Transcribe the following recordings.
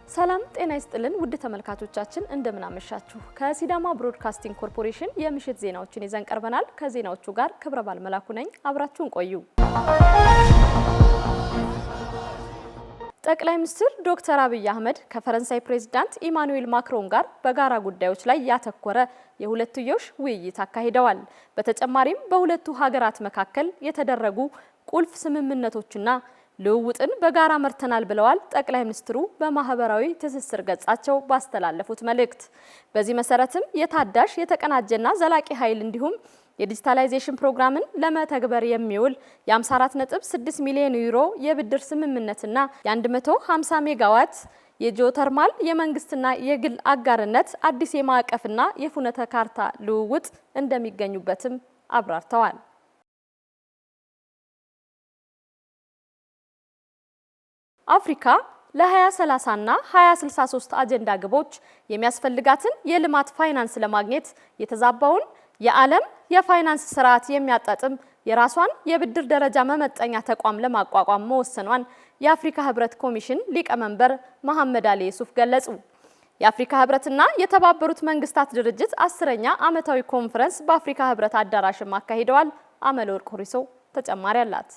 ሰላም ጤና ይስጥልን ውድ ተመልካቾቻችን እንደምን አመሻችሁ። ከሲዳማ ብሮድካስቲንግ ኮርፖሬሽን የምሽት ዜናዎችን ይዘን ቀርበናል። ከዜናዎቹ ጋር ክብረባል መላኩ ነኝ። አብራችሁን ቆዩ። ጠቅላይ ሚኒስትር ዶክተር አብይ አህመድ ከፈረንሳይ ፕሬዝዳንት ኢማኑኤል ማክሮን ጋር በጋራ ጉዳዮች ላይ ያተኮረ የሁለትዮሽ ውይይት አካሂደዋል። በተጨማሪም በሁለቱ ሀገራት መካከል የተደረጉ ቁልፍ ስምምነቶችና ልውውጥን በጋራ መርተናል ብለዋል። ጠቅላይ ሚኒስትሩ በማህበራዊ ትስስር ገጻቸው ባስተላለፉት መልእክት በዚህ መሰረትም የታዳሽ የተቀናጀና ዘላቂ ኃይል እንዲሁም የዲጂታላይዜሽን ፕሮግራምን ለመተግበር የሚውል የ54.6 ሚሊዮን ዩሮ የብድር ስምምነትና የ150 ሜጋዋት የጂኦተርማል የመንግስትና የግል አጋርነት አዲስ የማዕቀፍና የፉነተ ካርታ ልውውጥ እንደሚገኙበትም አብራርተዋል። አፍሪካ ለ2030 እና 2063 አጀንዳ ግቦች የሚያስፈልጋትን የልማት ፋይናንስ ለማግኘት የተዛባውን የዓለም የፋይናንስ ስርዓት የሚያጣጥም የራሷን የብድር ደረጃ መመጠኛ ተቋም ለማቋቋም መወሰኗን የአፍሪካ ህብረት ኮሚሽን ሊቀመንበር መሐመድ አሊ ዩሱፍ ገለጹ። የአፍሪካ ህብረትና የተባበሩት መንግስታት ድርጅት 10ኛ ዓመታዊ ኮንፈረንስ በአፍሪካ ህብረት አዳራሽ አካሂደዋል። አመለወርቅ ሆሪሶ ተጨማሪ አላት።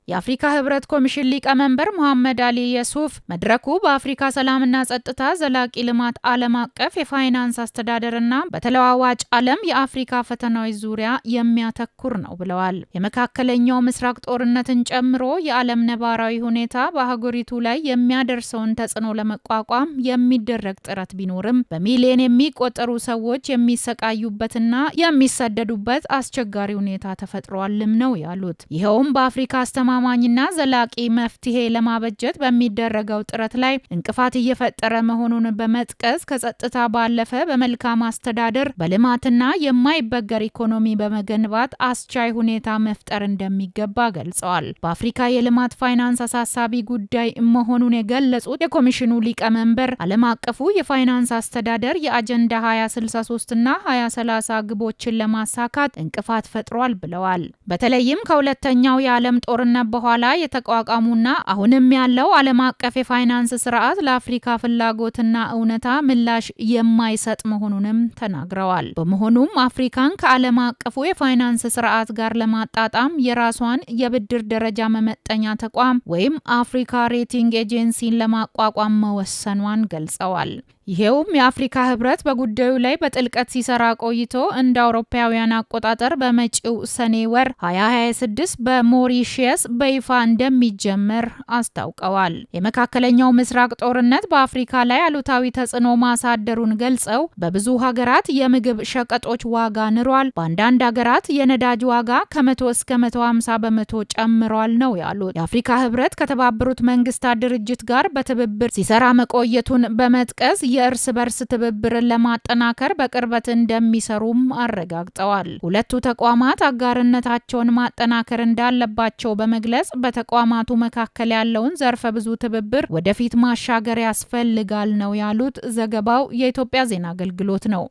የአፍሪካ ህብረት ኮሚሽን ሊቀመንበር መሐመድ አሊ ዩሱፍ መድረኩ በአፍሪካ ሰላምና ጸጥታ፣ ዘላቂ ልማት፣ ዓለም አቀፍ የፋይናንስ አስተዳደርና በተለዋዋጭ ዓለም የአፍሪካ ፈተናዎች ዙሪያ የሚያተኩር ነው ብለዋል። የመካከለኛው ምስራቅ ጦርነትን ጨምሮ የዓለም ነባራዊ ሁኔታ በአህጉሪቱ ላይ የሚያደርሰውን ተጽዕኖ ለመቋቋም የሚደረግ ጥረት ቢኖርም በሚሊዮን የሚቆጠሩ ሰዎች የሚሰቃዩበትና የሚሰደዱበት አስቸጋሪ ሁኔታ ተፈጥሯልም ነው ያሉት። ይኸውም በአፍሪካ ማኝና ዘላቂ መፍትሄ ለማበጀት በሚደረገው ጥረት ላይ እንቅፋት እየፈጠረ መሆኑን በመጥቀስ ከጸጥታ ባለፈ በመልካም አስተዳደር በልማትና የማይበገር ኢኮኖሚ በመገንባት አስቻይ ሁኔታ መፍጠር እንደሚገባ ገልጸዋል። በአፍሪካ የልማት ፋይናንስ አሳሳቢ ጉዳይ መሆኑን የገለጹት የኮሚሽኑ ሊቀመንበር ዓለም አቀፉ የፋይናንስ አስተዳደር የአጀንዳ 2063 እና 2030 ግቦችን ለማሳካት እንቅፋት ፈጥሯል ብለዋል። በተለይም ከሁለተኛው የዓለም ጦርነት በኋላ የተቋቋሙና አሁንም ያለው ዓለም አቀፍ የፋይናንስ ስርዓት ለአፍሪካ ፍላጎትና እውነታ ምላሽ የማይሰጥ መሆኑንም ተናግረዋል። በመሆኑም አፍሪካን ከዓለም አቀፉ የፋይናንስ ስርዓት ጋር ለማጣጣም የራሷን የብድር ደረጃ መመጠኛ ተቋም ወይም አፍሪካ ሬቲንግ ኤጀንሲን ለማቋቋም መወሰኗን ገልጸዋል። ይሄውም የአፍሪካ ህብረት በጉዳዩ ላይ በጥልቀት ሲሰራ ቆይቶ እንደ አውሮፓውያን አቆጣጠር በመጪው ሰኔ ወር 2026 በሞሪሺየስ በይፋ እንደሚጀመር አስታውቀዋል። የመካከለኛው ምስራቅ ጦርነት በአፍሪካ ላይ አሉታዊ ተጽዕኖ ማሳደሩን ገልጸው በብዙ ሀገራት የምግብ ሸቀጦች ዋጋ ንሯል፣ በአንዳንድ ሀገራት የነዳጅ ዋጋ ከ100 እስከ 150 በመቶ ጨምሯል ነው ያሉት። የአፍሪካ ህብረት ከተባበሩት መንግስታት ድርጅት ጋር በትብብር ሲሰራ መቆየቱን በመጥቀስ የእርስ በርስ ትብብርን ለማጠናከር በቅርበት እንደሚሰሩም አረጋግጠዋል። ሁለቱ ተቋማት አጋርነታቸውን ማጠናከር እንዳለባቸው በመግለጽ በተቋማቱ መካከል ያለውን ዘርፈ ብዙ ትብብር ወደፊት ማሻገር ያስፈልጋል ነው ያሉት። ዘገባው የኢትዮጵያ ዜና አገልግሎት ነው።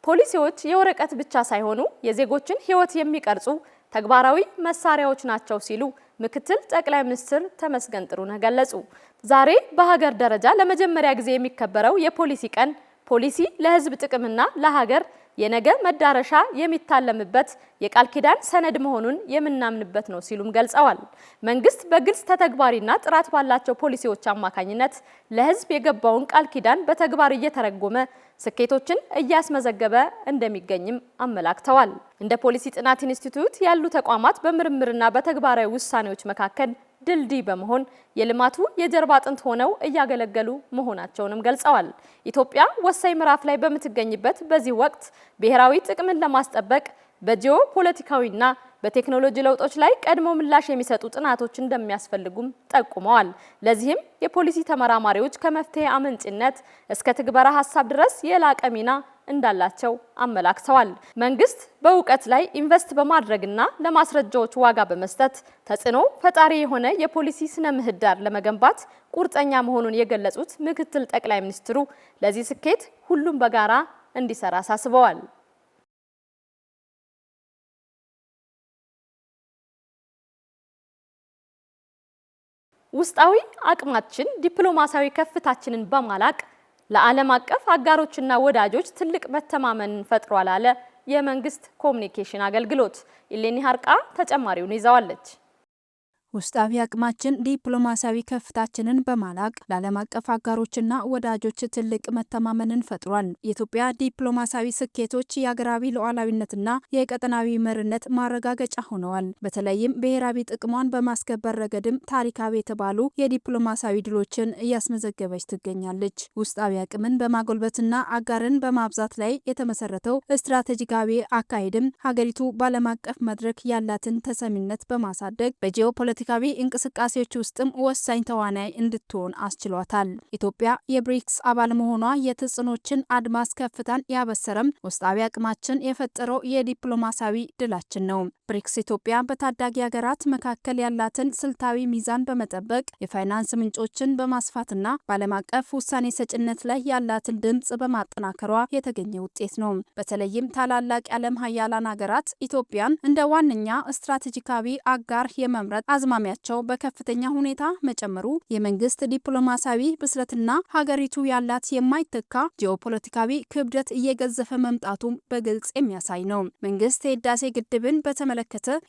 ፖሊሲዎች የወረቀት ብቻ ሳይሆኑ የዜጎችን ህይወት የሚቀርጹ ተግባራዊ መሳሪያዎች ናቸው ሲሉ ምክትል ጠቅላይ ሚኒስትር ተመስገን ጥሩነህ ገለጹ። ዛሬ በሀገር ደረጃ ለመጀመሪያ ጊዜ የሚከበረው የፖሊሲ ቀን ፖሊሲ ለህዝብ ጥቅምና ለሀገር የነገ መዳረሻ የሚታለምበት የቃል ኪዳን ሰነድ መሆኑን የምናምንበት ነው ሲሉም ገልጸዋል። መንግስት በግልጽ ተተግባሪና ጥራት ባላቸው ፖሊሲዎች አማካኝነት ለህዝብ የገባውን ቃል ኪዳን በተግባር እየተረጎመ ስኬቶችን እያስመዘገበ እንደሚገኝም አመላክተዋል። እንደ ፖሊሲ ጥናት ኢንስቲትዩት ያሉ ተቋማት በምርምርና በተግባራዊ ውሳኔዎች መካከል ድልድይ በመሆን የልማቱ የጀርባ አጥንት ሆነው እያገለገሉ መሆናቸውንም ገልጸዋል። ኢትዮጵያ ወሳኝ ምዕራፍ ላይ በምትገኝበት በዚህ ወቅት ብሔራዊ ጥቅምን ለማስጠበቅ በጂኦ ፖለቲካዊና በቴክኖሎጂ ለውጦች ላይ ቀድሞ ምላሽ የሚሰጡ ጥናቶች እንደሚያስፈልጉም ጠቁመዋል። ለዚህም የፖሊሲ ተመራማሪዎች ከመፍትሄ አመንጭነት እስከ ትግበራ ሀሳብ ድረስ የላቀ ሚና እንዳላቸው አመላክተዋል። መንግስት በእውቀት ላይ ኢንቨስት በማድረግና ለማስረጃዎች ዋጋ በመስጠት ተጽዕኖ ፈጣሪ የሆነ የፖሊሲ ስነ ምህዳር ለመገንባት ቁርጠኛ መሆኑን የገለጹት ምክትል ጠቅላይ ሚኒስትሩ ለዚህ ስኬት ሁሉም በጋራ እንዲሰራ አሳስበዋል። ውስጣዊ አቅማችን ዲፕሎማሲያዊ ከፍታችንን በማላቅ ለዓለም አቀፍ አጋሮችና ወዳጆች ትልቅ መተማመንን ፈጥሯል አለ የመንግስት ኮሙኒኬሽን አገልግሎት። ኢሌኒ ሀርቃ ተጨማሪውን ይዛዋለች። ውስጣዊ አቅማችን ዲፕሎማሲያዊ ከፍታችንን በማላቅ ለዓለም አቀፍ አጋሮችና ወዳጆች ትልቅ መተማመንን ፈጥሯል። የኢትዮጵያ ዲፕሎማሲያዊ ስኬቶች የሀገራዊ ሉዓላዊነትና የቀጠናዊ መርነት ማረጋገጫ ሆነዋል። በተለይም ብሔራዊ ጥቅሟን በማስከበር ረገድም ታሪካዊ የተባሉ የዲፕሎማሲያዊ ድሎችን እያስመዘገበች ትገኛለች። ውስጣዊ አቅምን በማጎልበትና አጋርን በማብዛት ላይ የተመሰረተው ስትራቴጂካዊ አካሄድም ሀገሪቱ በዓለም አቀፍ መድረክ ያላትን ተሰሚነት በማሳደግ በጂኦፖለቲካዊ እንቅስቃሴዎች ውስጥም ወሳኝ ተዋናይ እንድትሆን አስችሏታል። ኢትዮጵያ የብሪክስ አባል መሆኗ የተጽዕኖችን አድማስ ከፍታን ያበሰረም ውስጣዊ አቅማችን የፈጠረው የዲፕሎማሲያዊ ድላችን ነው። ብሪክስ ኢትዮጵያ በታዳጊ ሀገራት መካከል ያላትን ስልታዊ ሚዛን በመጠበቅ የፋይናንስ ምንጮችን በማስፋትና በዓለም አቀፍ ውሳኔ ሰጭነት ላይ ያላትን ድምጽ በማጠናከሯ የተገኘ ውጤት ነው። በተለይም ታላላቅ የዓለም ሀያላን ሀገራት ኢትዮጵያን እንደ ዋነኛ ስትራቴጂካዊ አጋር የመምረጥ አዝማሚያቸው በከፍተኛ ሁኔታ መጨመሩ የመንግስት ዲፕሎማሲያዊ ብስለትና ሀገሪቱ ያላት የማይተካ ጂኦፖለቲካዊ ክብደት እየገዘፈ መምጣቱም በግልጽ የሚያሳይ ነው። መንግስት የህዳሴ ግድብን በተመለከተ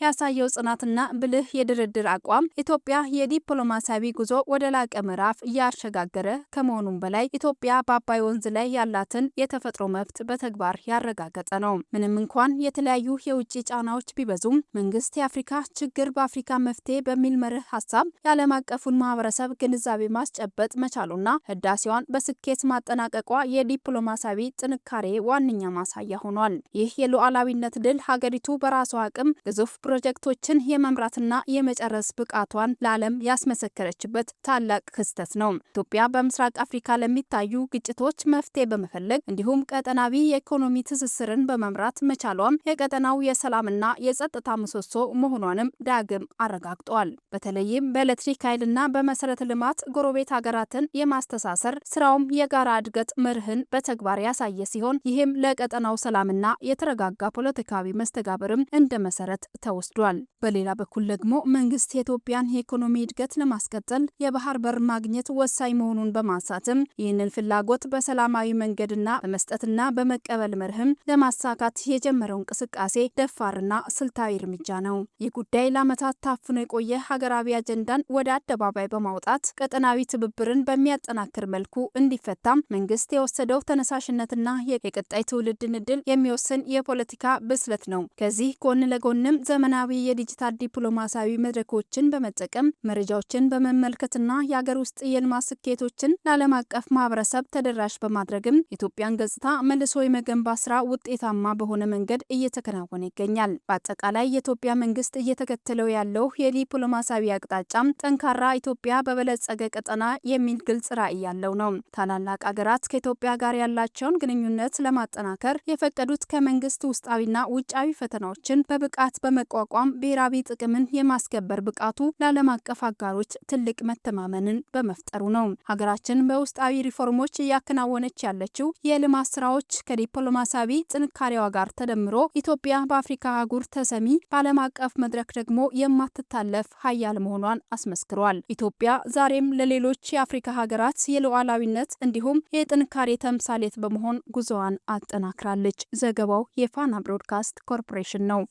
ያሳየው ጽናትና ብልህ የድርድር አቋም ኢትዮጵያ የዲፕሎማሲያዊ ጉዞ ወደ ላቀ ምዕራፍ እያሸጋገረ ከመሆኑም በላይ ኢትዮጵያ በአባይ ወንዝ ላይ ያላትን የተፈጥሮ መብት በተግባር ያረጋገጠ ነው። ምንም እንኳን የተለያዩ የውጭ ጫናዎች ቢበዙም መንግስት የአፍሪካ ችግር በአፍሪካ መፍትሄ በሚል መርህ ሀሳብ የዓለም አቀፉን ማህበረሰብ ግንዛቤ ማስጨበጥ መቻሉና ህዳሴዋን በስኬት ማጠናቀቋ የዲፕሎማሲያዊ ጥንካሬ ዋነኛ ማሳያ ሆኗል። ይህ የሉዓላዊነት ድል ሀገሪቱ በራሷ አቅም ግዙፍ ፕሮጀክቶችን የመምራትና የመጨረስ ብቃቷን ለዓለም ያስመሰከረችበት ታላቅ ክስተት ነው። ኢትዮጵያ በምስራቅ አፍሪካ ለሚታዩ ግጭቶች መፍትሄ በመፈለግ እንዲሁም ቀጠናዊ የኢኮኖሚ ትስስርን በመምራት መቻሏም የቀጠናው የሰላምና የጸጥታ ምሰሶ መሆኗንም ዳግም አረጋግጧል። በተለይም በኤሌክትሪክ ኃይልና በመሰረተ ልማት ጎረቤት ሀገራትን የማስተሳሰር ስራውም የጋራ እድገት መርህን በተግባር ያሳየ ሲሆን ይህም ለቀጠናው ሰላምና የተረጋጋ ፖለቲካዊ መስተጋብርም እንደ መሰረት ተወስዷል። በሌላ በኩል ደግሞ መንግስት የኢትዮጵያን የኢኮኖሚ እድገት ለማስቀጠል የባህር በር ማግኘት ወሳኝ መሆኑን በማንሳትም ይህንን ፍላጎት በሰላማዊ መንገድና በመስጠትና በመቀበል መርህም ለማሳካት የጀመረው እንቅስቃሴ ደፋርና ስልታዊ እርምጃ ነው። ይህ ጉዳይ ለዓመታት ታፍኖ የቆየ ሀገራዊ አጀንዳን ወደ አደባባይ በማውጣት ቀጠናዊ ትብብርን በሚያጠናክር መልኩ እንዲፈታም መንግስት የወሰደው ተነሳሽነትና የቀጣይ ትውልድን እድል የሚወስን የፖለቲካ ብስለት ነው። ከዚህ ጎን ለጎንም ዘመናዊ የዲጂታል ዲፕሎማሲያዊ መድረኮችን በመጠቀም መረጃዎችን በመመልከትና የሀገር ውስጥ የልማት ስኬቶችን ለዓለም አቀፍ ማህበረሰብ ተደራሽ በማድረግም ኢትዮጵያን ገጽታ መልሶ የመገንባት ስራ ውጤታማ በሆነ መንገድ እየተከናወነ ይገኛል። በአጠቃላይ የኢትዮጵያ መንግስት እየተከተለው ያለው የዲፕሎማሲያዊ አቅጣጫም ጠንካራ ኢትዮጵያ በበለጸገ ቀጠና የሚል ግልጽ ራዕይ ያለው ነው። ታላላቅ ሀገራት ከኢትዮጵያ ጋር ያላቸውን ግንኙነት ለማጠናከር የፈቀዱት ከመንግስት ውስጣዊና ውጫዊ ፈተናዎችን በብቃት በመቋቋም ብሔራዊ ጥቅምን የማስከበር ብቃቱ ለዓለም አቀፍ አጋሮች ትልቅ መተማመንን በመፍጠሩ ነው። ሀገራችን በውስጣዊ ሪፎርሞች እያከናወነች ያለችው የልማት ስራዎች ከዲፕሎማሲያዊ ጥንካሬዋ ጋር ተደምሮ ኢትዮጵያ በአፍሪካ አህጉር ተሰሚ፣ በዓለም አቀፍ መድረክ ደግሞ የማትታለፍ ሀያል መሆኗን አስመስክሯል። ኢትዮጵያ ዛሬም ለሌሎች የአፍሪካ ሀገራት የሉዓላዊነት እንዲሁም የጥንካሬ ተምሳሌት በመሆን ጉዞዋን አጠናክራለች። ዘገባው የፋና ብሮድካስት ኮርፖሬሽን ነው።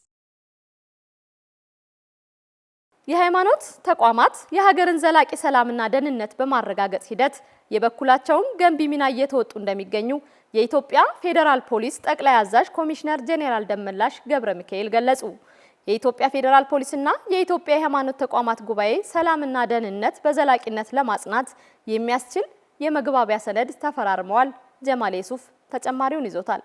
የሃይማኖት ተቋማት የሀገርን ዘላቂ ሰላምና ደህንነት በማረጋገጥ ሂደት የበኩላቸውን ገንቢ ሚና እየተወጡ እንደሚገኙ የኢትዮጵያ ፌዴራል ፖሊስ ጠቅላይ አዛዥ ኮሚሽነር ጄኔራል ደመላሽ ገብረ ሚካኤል ገለጹ። የኢትዮጵያ ፌዴራል ፖሊስና የኢትዮጵያ የሃይማኖት ተቋማት ጉባኤ ሰላምና ደህንነት በዘላቂነት ለማጽናት የሚያስችል የመግባቢያ ሰነድ ተፈራርመዋል። ጀማል ዩሱፍ ተጨማሪውን ይዞታል።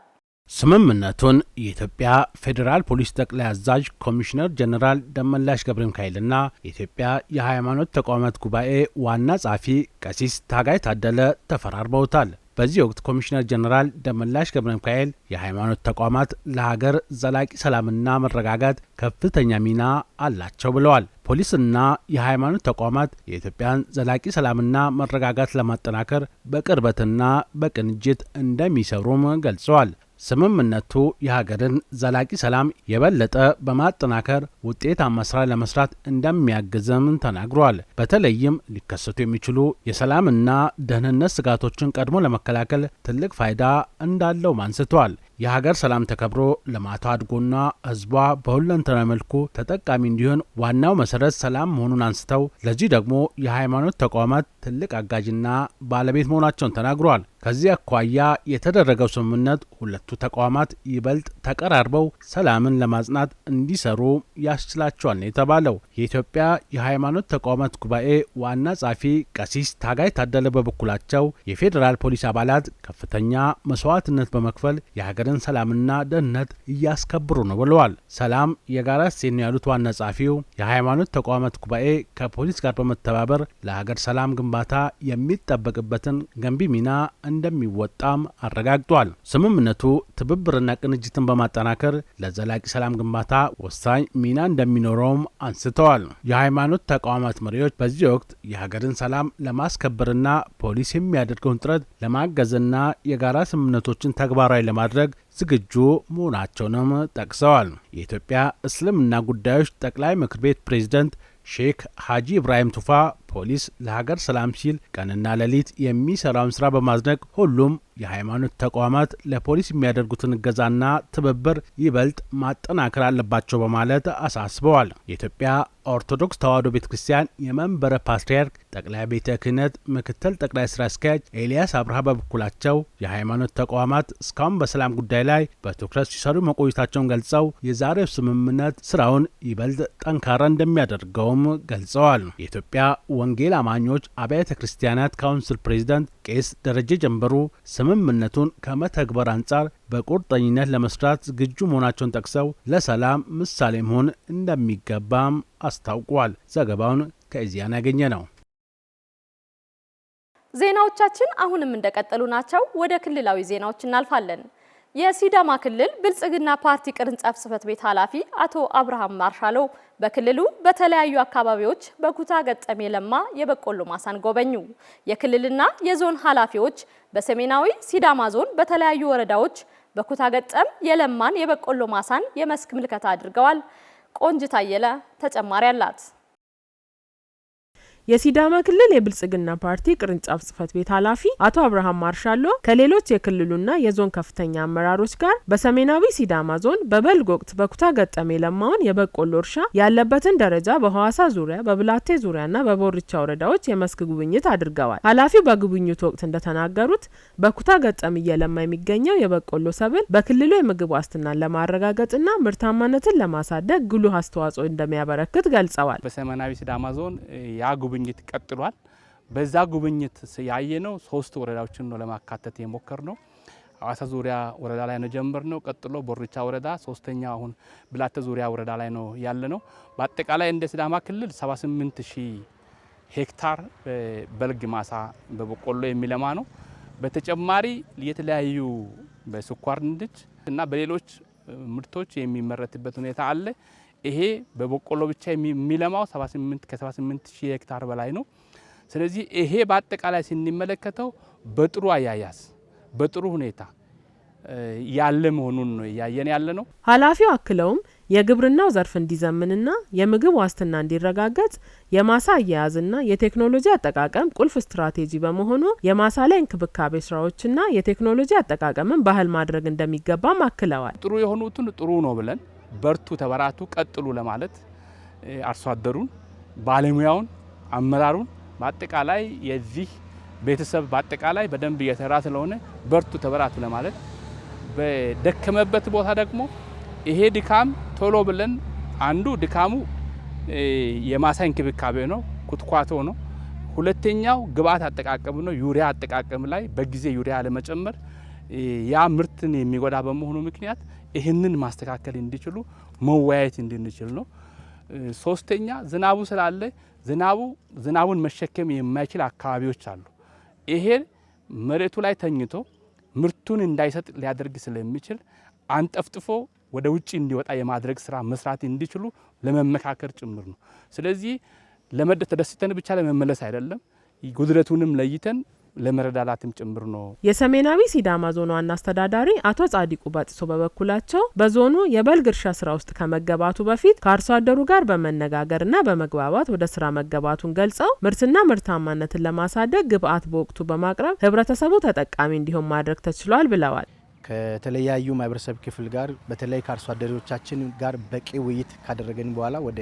ስምምነቱን የኢትዮጵያ ፌዴራል ፖሊስ ጠቅላይ አዛዥ ኮሚሽነር ጀነራል ደመላሽ ገብረ ሚካኤልና የኢትዮጵያ የሃይማኖት ተቋማት ጉባኤ ዋና ጸሐፊ ቀሲስ ታጋይ ታደለ ተፈራርመውታል። በዚህ ወቅት ኮሚሽነር ጀነራል ደመላሽ ገብረ ሚካኤል የሃይማኖት ተቋማት ለሀገር ዘላቂ ሰላምና መረጋጋት ከፍተኛ ሚና አላቸው ብለዋል። ፖሊስና የሃይማኖት ተቋማት የኢትዮጵያን ዘላቂ ሰላምና መረጋጋት ለማጠናከር በቅርበትና በቅንጅት እንደሚሰሩም ገልጸዋል። ስምምነቱ የሀገርን ዘላቂ ሰላም የበለጠ በማጠናከር ውጤታማ ስራ ለመስራት እንደሚያግዝም ተናግሯል። በተለይም ሊከሰቱ የሚችሉ የሰላምና ደህንነት ስጋቶችን ቀድሞ ለመከላከል ትልቅ ፋይዳ እንዳለው አንስቷል። የሀገር ሰላም ተከብሮ ልማቷ አድጎና ህዝቧ በሁለንተናዊ መልኩ ተጠቃሚ እንዲሆን ዋናው መሰረት ሰላም መሆኑን አንስተው ለዚህ ደግሞ የሃይማኖት ተቋማት ትልቅ አጋዥና ባለቤት መሆናቸውን ተናግሯል። ከዚህ አኳያ የተደረገው ስምምነት ሁለቱ ተቋማት ይበልጥ ተቀራርበው ሰላምን ለማጽናት እንዲሰሩ ያስችላቸዋል ነው የተባለው። የኢትዮጵያ የሃይማኖት ተቋማት ጉባኤ ዋና ጸሐፊ ቀሲስ ታጋይ ታደለ በበኩላቸው የፌዴራል ፖሊስ አባላት ከፍተኛ መስዋዕትነት በመክፈል የሀገርን ሰላምና ደህንነት እያስከብሩ ነው ብለዋል። ሰላም የጋራ እሴት ነው ያሉት ዋና ጸሐፊው የሃይማኖት ተቋማት ጉባኤ ከፖሊስ ጋር በመተባበር ለሀገር ሰላም ግንባታ የሚጠበቅበትን ገንቢ ሚና እንደሚወጣም አረጋግጧል። ስምምነቱ ትብብርና ቅንጅትን በማጠናከር ለዘላቂ ሰላም ግንባታ ወሳኝ ሚና እንደሚኖረውም አንስተዋል። የሃይማኖት ተቋማት መሪዎች በዚህ ወቅት የሀገርን ሰላም ለማስከበርና ፖሊስ የሚያደርገውን ጥረት ለማገዝና የጋራ ስምምነቶችን ተግባራዊ ለማድረግ ዝግጁ መሆናቸውንም ጠቅሰዋል። የኢትዮጵያ እስልምና ጉዳዮች ጠቅላይ ምክር ቤት ፕሬዝዳንት ሼክ ሀጂ ኢብራሂም ቱፋ ፖሊስ ለሀገር ሰላም ሲል ቀንና ሌሊት የሚሰራውን ስራ በማድነቅ ሁሉም የሃይማኖት ተቋማት ለፖሊስ የሚያደርጉትን እገዛና ትብብር ይበልጥ ማጠናከር አለባቸው በማለት አሳስበዋል። የኢትዮጵያ ኦርቶዶክስ ተዋሕዶ ቤተክርስቲያን የመንበረ ፓትርያርክ ጠቅላይ ቤተ ክህነት ምክትል ጠቅላይ ስራ አስኪያጅ ኤልያስ አብርሃ በበኩላቸው የሃይማኖት ተቋማት እስካሁን በሰላም ጉዳይ ላይ በትኩረት ሲሰሩ መቆየታቸውን ገልጸው የዛሬው ስምምነት ስራውን ይበልጥ ጠንካራ እንደሚያደርገውም ገልጸዋል። የኢትዮጵያ ወንጌል አማኞች አብያተ ክርስቲያናት ካውንስል ፕሬዝዳንት ቄስ ደረጀ ጀንበሩ ስምምነቱን ከመተግበር አንጻር በቁርጠኝነት ለመስራት ዝግጁ መሆናቸውን ጠቅሰው ለሰላም ምሳሌ መሆን እንደሚገባም አስታውቋል። ዘገባውን ከኢዜአ ያገኘ ነው። ዜናዎቻችን አሁንም እንደቀጠሉ ናቸው። ወደ ክልላዊ ዜናዎች እናልፋለን። የሲዳማ ክልል ብልጽግና ፓርቲ ቅርንጫፍ ጽሕፈት ቤት ኃላፊ አቶ አብርሃም ማርሻሎ በክልሉ በተለያዩ አካባቢዎች በኩታ ገጠም የለማ የበቆሎ ማሳን ጎበኙ። የክልልና የዞን ኃላፊዎች በሰሜናዊ ሲዳማ ዞን በተለያዩ ወረዳዎች በኩታ ገጠም የለማን የበቆሎ ማሳን የመስክ ምልከታ አድርገዋል። ቆንጅት አየለ ተጨማሪ አላት። የሲዳማ ክልል የብልጽግና ፓርቲ ቅርንጫፍ ጽሕፈት ቤት ኃላፊ አቶ አብርሃም ማርሻሎ ከሌሎች የክልሉና የዞን ከፍተኛ አመራሮች ጋር በሰሜናዊ ሲዳማ ዞን በበልግ ወቅት በኩታ ገጠም የለማውን የበቆሎ እርሻ ያለበትን ደረጃ በሐዋሳ ዙሪያ፣ በብላቴ ዙሪያና በቦርቻ ወረዳዎች የመስክ ጉብኝት አድርገዋል። ኃላፊው በጉብኝቱ ወቅት እንደተናገሩት በኩታ ገጠም እየለማ የሚገኘው የበቆሎ ሰብል በክልሉ የምግብ ዋስትናን ለማረጋገጥና ምርታማነትን ለማሳደግ ጉልህ አስተዋጽኦ እንደሚያበረክት ገልጸዋል። በሰሜናዊ ሲዳማ ዞን ጉብኝት ቀጥሏል። በዛ ጉብኝት ያየነው 3 ወረዳዎችን ነው ለማካተት የሞከር ነው። ሐዋሳ ዙሪያ ወረዳ ላይ ነው ጀመርነው። ቀጥሎ ቦርቻ ወረዳ፣ ሶስተኛው አሁን ብላቴ ዙሪያ ወረዳ ላይ ነው ያለነው። በአጠቃላይ እንደ ሲዳማ ክልል 78000 ሄክታር በልግ ማሳ በበቆሎ የሚለማ ነው። በተጨማሪ የተለያዩ በስኳር ንድጅ እና በሌሎች ምርቶች የሚመረትበት ሁኔታ አለ። ይሄ በበቆሎ ብቻ የሚለማው ከ78000 ሄክታር በላይ ነው። ስለዚህ ይሄ በአጠቃላይ ስንመለከተው በጥሩ አያያዝ በጥሩ ሁኔታ ያለ መሆኑን ነው ያየን ያለ ነው። ኃላፊው አክለውም የግብርናው ዘርፍ እንዲዘምንና የምግብ ዋስትና እንዲረጋገጥ የማሳ አያያዝና የቴክኖሎጂ አጠቃቀም ቁልፍ ስትራቴጂ በመሆኑ የማሳ ላይ እንክብካቤ ስራዎችና የቴክኖሎጂ አጠቃቀምን ባህል ማድረግ እንደሚገባም አክለዋል። ጥሩ የሆኑትን ጥሩ ነው ብለን በርቱ፣ ተበራቱ፣ ቀጥሉ ለማለት አርሶ አደሩን፣ ባለሙያውን፣ አመራሩን በአጠቃላይ የዚህ ቤተሰብ በአጠቃላይ በደንብ እየሰራ ስለሆነ በርቱ፣ ተበራቱ ለማለት በደከመበት ቦታ ደግሞ ይሄ ድካም ቶሎ ብለን አንዱ ድካሙ የማሳ እንክብካቤ ነው፣ ኩትኳቶ ነው። ሁለተኛው ግብአት አጠቃቀም ነው። ዩሪያ አጠቃቀም ላይ በጊዜ ዩሪያ ለመጨመር ያ ምርትን የሚጎዳ በመሆኑ ምክንያት ይህንን ማስተካከል እንዲችሉ መወያየት እንድንችል ነው። ሶስተኛ ዝናቡ ስላለ ዝናቡን መሸከም የማይችል አካባቢዎች አሉ። ይሄ መሬቱ ላይ ተኝቶ ምርቱን እንዳይሰጥ ሊያደርግ ስለሚችል አንጠፍጥፎ ወደ ውጪ እንዲወጣ የማድረግ ስራ መስራት እንዲችሉ ለመመካከር ጭምር ነው። ስለዚህ ተደስተን ብቻ ለመመለስ አይደለም፣ ጉድለቱንም ለይተን ለመረዳዳትም ጭምር ነው። የሰሜናዊ ሲዳማ ዞን ዋና አስተዳዳሪ አቶ ጻዲቁ ባጢሶ በበኩላቸው በዞኑ የበልግ እርሻ ስራ ውስጥ ከመገባቱ በፊት ከአርሶ አደሩ ጋር በመነጋገርና በመግባባት ወደ ስራ መገባቱን ገልጸው ምርትና ምርታማነትን ለማሳደግ ግብአት በወቅቱ በማቅረብ ህብረተሰቡ ተጠቃሚ እንዲሆን ማድረግ ተችሏል ብለዋል። ከተለያዩ ማህበረሰብ ክፍል ጋር በተለይ ከአርሶ አደሮቻችን ጋር በቂ ውይይት ካደረገን በኋላ ወደ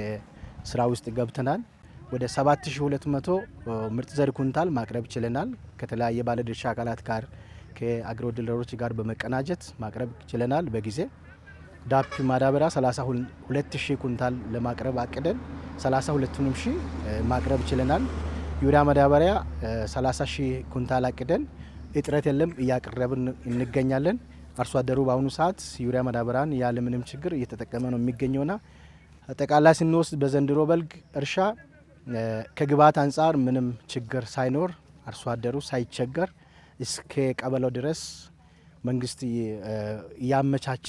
ስራ ውስጥ ገብተናል። ወደ 7200 ምርጥ ዘር ኩንታል ማቅረብ ችለናል። ከተለያየ ባለድርሻ አካላት ጋር ከአግሮ ዲለሮች ጋር በመቀናጀት ማቅረብ ችለናል። በጊዜ ዳፕ ማዳበሪያ 32000 ኩንታል ለማቅረብ አቅደን 32000 ማቅረብ ችለናል። ዩሪያ ማዳበሪያ 30000 ኩንታል አቅደን እጥረት የለም እያቀረብን እንገኛለን። አርሶ አደሩ በአሁኑ ሰዓት ዩሪያ ማዳበሪያን ያለ ምንም ችግር እየተጠቀመ ነው የሚገኘውና አጠቃላይ ስንወስድ በዘንድሮ በልግ እርሻ ከግብአት አንጻር ምንም ችግር ሳይኖር አርሶ አደሩ ሳይቸገር እስከ ቀበሌው ድረስ መንግስት ያመቻቸ